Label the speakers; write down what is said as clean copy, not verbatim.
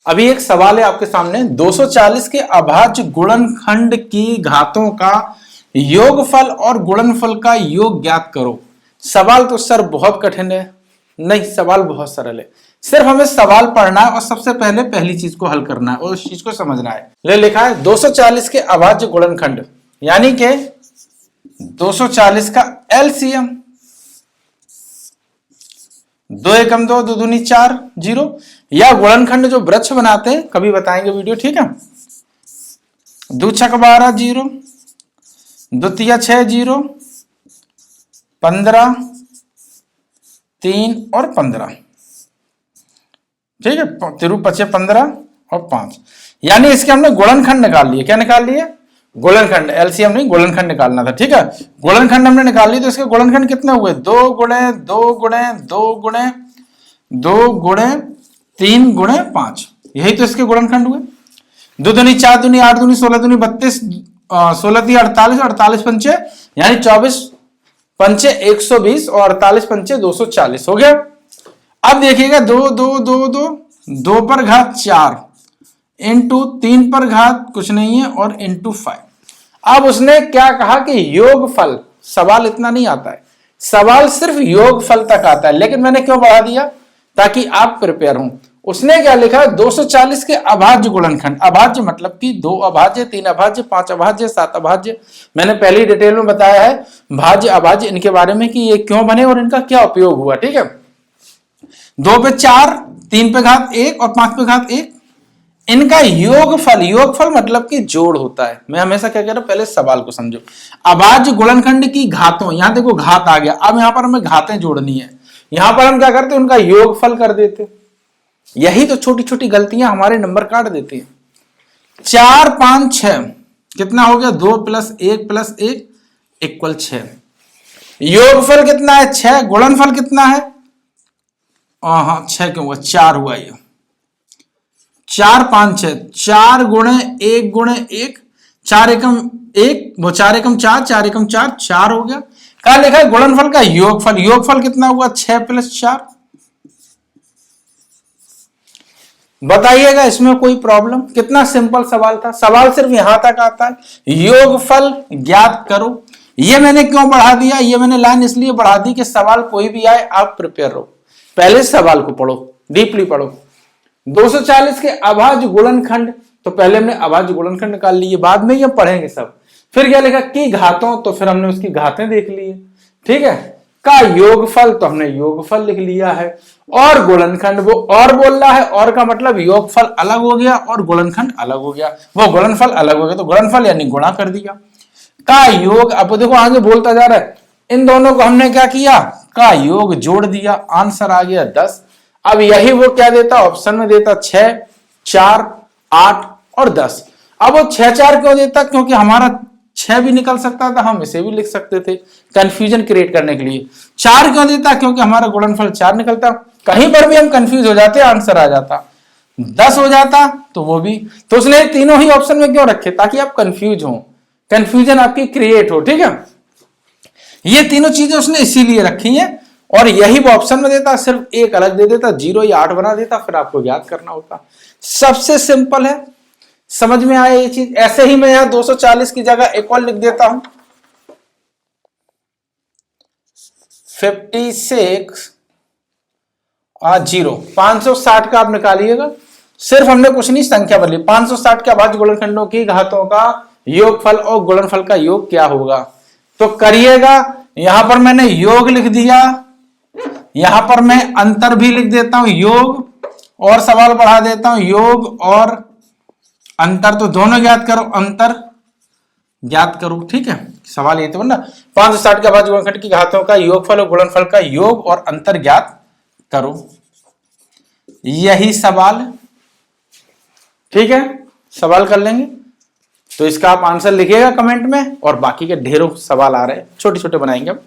Speaker 1: अभी एक सवाल है आपके सामने, 240 के अभाज्य गुणनखंड की घातों का योगफल और गुणनफल का योग ज्ञात करो। सवाल तो सर बहुत कठिन है, नहीं सवाल बहुत सरल है। सिर्फ हमें सवाल पढ़ना है और सबसे पहले पहली चीज को हल करना है और उस चीज को समझना है। ले लिखा है 240 के अभाज्य गुणनखंड, यानी कि 240 का एलसीएम, 2 एकम 2, 2 दूनी 4, 0, या गुणनखंड जो वृक्ष बनाते हैं, कभी बताएंगे वीडियो, ठीक है। 2 छक 12, 0, 2 तिया 6, 0, 15, 3 और 15, ठीक है। 3 5 15 और 5, यानी इसके हमने गुणनखंड निकाल लिए। क्या निकाल लिए? गुणनखंड, एलसीएम नहीं, गुणनखंड निकालना था, ठीक है। गुणनखंड हमने निकाल लिए, तो इसके गुणनखंड कितने हुए? 2 गुणे 2 गुणे 2 गुणे 2 गुणे 3 गुणे 5, यही तो इसके गुणनखंड हुए। 2 दूनी 4 दूनी 8 दूनी 16 दूनी 32, 16 ती 48, 48 पंचे यानी 24 पंचे 120 और 48 पंचे 240 हो गया। अब देखिएगा 2 2 2 2 2 पर घात 4 इंटू 3 पर घात कुछ नहीं है और इंटू 5। अब उसने क्या कहा कि योगफल, सवाल इतना नहीं आता है, सवाल सिर्फ योगफल तक आता है, लेकिन मैंने क्यों बढ़ा दिया? ताकि आप प्रिपेयर हों। उसने क्या लिखा? 240 के अभाज्य गुणनखंड। अभाज्य मतलब कि 2 अभाज्य, 3 अभाज्य, 5 अभाज्य, 7 अभाज्य। मैंने पहली डिटेल में बताया है भाज्य अभाज्य इनके बारे में कि ये क्यों बने और इनका क्या उपयोग हुआ, ठीक है। 2 पे 4, 3 पे घात 1 और 5 पे घात 1, इनका योगफल, योगफल मतलब कि जोड़ होता है। मैं हमेशा क्या कह रहा हूं, पहले सवाल को समझो। अभाज्य गुणनखंड की घातों, यहां देखो घात आ गया, अब यहां पर हमें घातें जोड़नी है। यहां पर हम क्या करते हैं, उनका योगफल कर देते। यही तो छोटी छोटी गलतियां हमारे नंबर काट देती हैं। 4 5 6 कितना हो गया? 2 + 1 + 1 इक्वल 6। योगफल कितना है? 6। गुणनफल कितना है? हाँ 6 क्यों हुआ? 4 हुआ। ये 4 5 6, 4 गुणे 1 गुणे 1, 4 एकम 1, वो 4 एकम 4, 4 एकम 4, 4 हो गया। कहा लिखा है गुणनफल का योगफल, योगफल कितना हुआ? 6 + 4। बताइएगा इसमें कोई प्रॉब्लम? कितना सिंपल सवाल था, सवाल सिर्फ यहां तक आता है, योगफल ज्ञात करो। ये मैंने क्यों बढ़ा दिया? ये मैंने लाइन इसलिए बढ़ा दी कि सवाल कोई भी आए आप प्रिपेयर रहो। पहले सवाल को पढ़ो, डीपली पढ़ो। 240 के अभाज्य गुणनखंड, तो पहले हमने अभाज्य गुणनखंड निकाल लिए, बाद में ये पढ़ेंगे सब। फिर क्या लिखा? की घातों, तो फिर हमने उसकी घातें देख ली, ठीक है। का योगफल, तो हमने योगफल लिख लिया है। और गुणनखंड, वो और बोल रहा है, और का मतलब योगफल अलग हो गया और गुणनखंड अलग हो गया, वो गुणनफल अलग हो गया, तो गुणनफल यानी गुणा कर दिया। का योग, अब देखो आगे बोलता जा रहा है, इन दोनों को हमने क्या किया? का योग जोड़ दिया, आंसर आ गया 10। अब यही वो क्या देता? ऑप्शन में देता 6 4 8 और 10। अब वो 6 4 क्यों देता? क्योंकि हमारा 6 भी निकल सकता था, हम इसे भी लिख सकते थे कंफ्यूजन क्रिएट करने के लिए। 4 क्यों देता? क्योंकि हमारा गुणनफल 4 निकलता, कहीं पर भी हम कंफ्यूज हो जाते, आंसर आ जाता। 10 हो जाता तो वो भी, तो उसने तीनों ही ऑप्शन में क्यों रखे? ताकि आप कंफ्यूज हो, कंफ्यूजन आपकी क्रिएट हो, ठीक है। ये तीनों चीजें उसने इसीलिए रखी हैं, और यही वो ऑप्शन में देता, सिर्फ एक अलग दे देता, 0 या 8 बना देता, फिर आपको याद करना होता। सबसे सिंपल है, समझ में आया ये चीज। ऐसे ही मैं यहां 240 की जगह एक और लिख देता हूं, 56 और 0। 560 का आप निकालिएगा, सिर्फ हमने कुछ नहीं संख्या बदली। 560 के अभाज्य गुणनखंडों की घातों का योगफल और गुणनफल का योग क्या होगा, तो करिएगा। यहां पर मैंने योग लिख दिया, यहां पर मैं अंतर भी लिख देता हूं, योग, और सवाल बढ़ा देता हूं, योग और अंतर, तो दोनों ज्ञात करो, अंतर ज्ञात करो, ठीक है। सवाल ये तो ना, 560 के अभाज्य गुणनखंड की घातों का योगफल और गुणनफल का योग और अंतर ज्ञात करो, यही सवाल, ठीक है। सवाल कर लेंगे, तो इसका आप आंसर लिखिएगा कमेंट में, और बाकी के ढेरों सवाल आ रहे हैं, छोटे छोटे बनाएंगे हम।